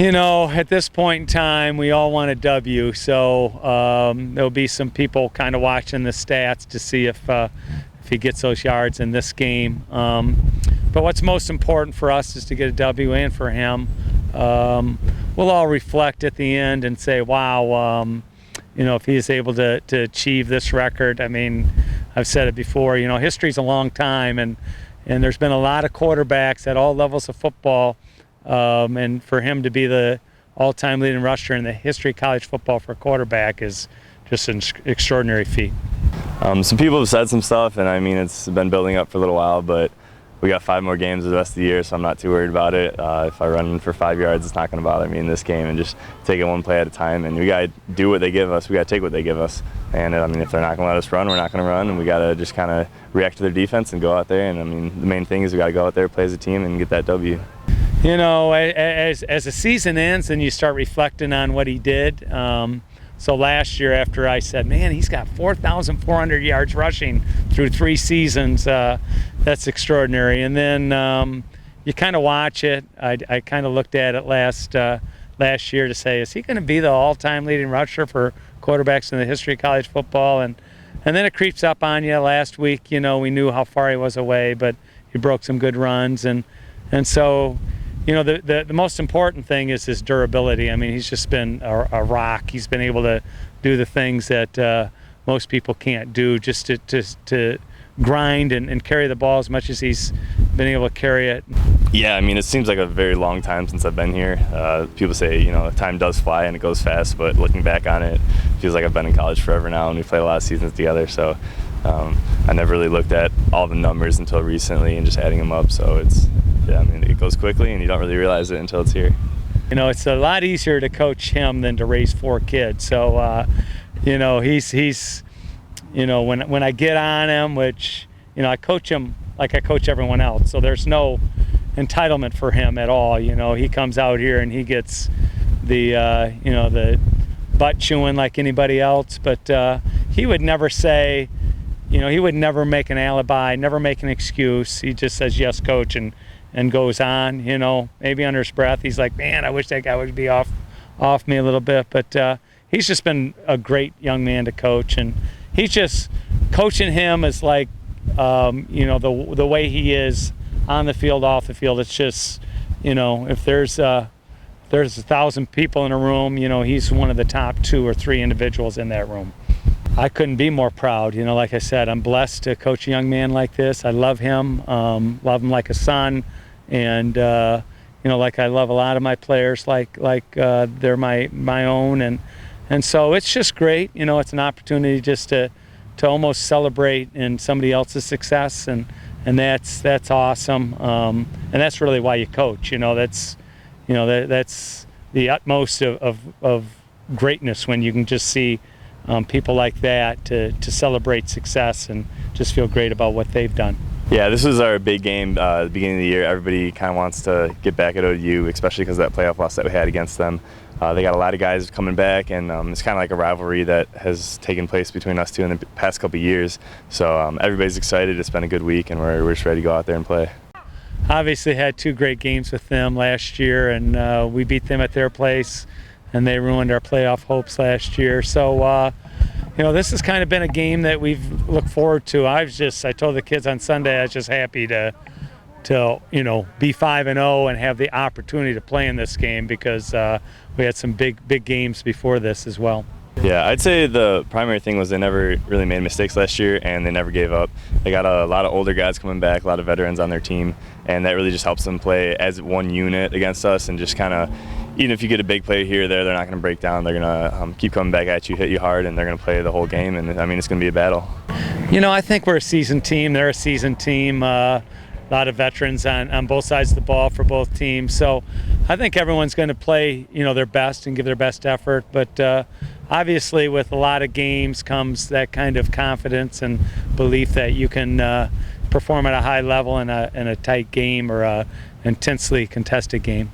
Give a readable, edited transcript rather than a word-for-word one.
At this point in time, we all want a W, so there'll be some people kind of watching the stats to see if he gets those yards in this game. But what's most important for us is to get a W, and for him. We'll all reflect at the end and say, wow, if he is able to achieve this record. I mean, I've said it before, history's a long time, and there's been a lot of quarterbacks at all levels of football. And for him to be the all-time leading rusher in the history of college football for a quarterback is just an extraordinary feat. Some people have said some stuff, and I mean, it's been building up for a little while, but we got 5 more games the rest of the year, so I'm not too worried about it. If I run for 5 yards, it's not going to bother me in this game, and just take it one play at a time. And we got to do what they give us. We got to take what they give us. And I mean, if they're not going to let us run, we're not going to run, and we got to just kind of react to their defense and go out there. And I mean, the main thing is we got to go out there, play as a team, and get that W. As the season ends and you start reflecting on what he did. So last year, after I said, man, he's got 4,400 yards rushing through 3 seasons, that's extraordinary. And then you kind of watch it. I kind of looked at it last year to say, is he going to be the all-time leading rusher for quarterbacks in the history of college football? And then it creeps up on you. Last week, we knew how far he was away, but he broke some good runs. And so, the most important thing is his durability. I mean, he's just been a rock. He's been able to do the things that most people can't do, just to grind and carry the ball as much as he's been able to carry it. Yeah, I mean, it seems like a very long time since I've been here. People say, time does fly and it goes fast, but looking back on it, it feels like I've been in college forever now, and we played a lot of seasons together. So I never really looked at all the numbers until recently and just adding them up. So it goes quickly, and you don't really realize it until it's here. It's a lot easier to coach him than to raise 4 kids. So, he's when I get on him, which, I coach him like I coach everyone else. So there's no entitlement for him at all. He comes out here and he gets the butt chewing like anybody else. But he would never say, he would never make an alibi, never make an excuse. He just says, yes, coach, and goes on. Maybe under his breath, he's like, man, I wish that guy would be off me a little bit. But he's just been a great young man to coach, and he's just coaching him is like, the way he is on the field, off the field. It's just, if there's 1,000 people in a room, he's one of the top 2 or 3 individuals in that room. I couldn't be more proud. Like I said, I'm blessed to coach a young man like this. I love him like a son, and like I love a lot of my players, like they're my own, and so it's just great. It's an opportunity just to almost celebrate in somebody else's success, and that's awesome. And that's really why you coach. That's the utmost of greatness, when you can just see people like that to celebrate success and just feel great about what they've done. Yeah, this was our big game at the beginning of the year. Everybody kind of wants to get back at OU, especially because of that playoff loss that we had against them. They got a lot of guys coming back, and it's kind of like a rivalry that has taken place between us two in the past couple of years. So everybody's excited. It's been a good week, and we're just ready to go out there and play. Obviously had 2 great games with them last year, and we beat them at their place, and they ruined our playoff hopes last year. So, this has kind of been a game that we've looked forward to. I told the kids on Sunday I was just happy to be 5-0 and have the opportunity to play in this game, because we had some big games before this as well. Yeah, I'd say the primary thing was they never really made mistakes last year, and they never gave up. They got a lot of older guys coming back, a lot of veterans on their team, and that really just helps them play as one unit against us, and just kind of, even if you get a big play here or there, they're not going to break down. They're going to keep coming back at you, hit you hard, and they're going to play the whole game. And I mean, it's going to be a battle. I think we're a seasoned team. They're a seasoned team. A lot of veterans on both sides of the ball for both teams. So I think everyone's going to play, their best and give their best effort. But obviously, with a lot of games comes that kind of confidence and belief that you can perform at a high level in a tight game or a intensely contested game.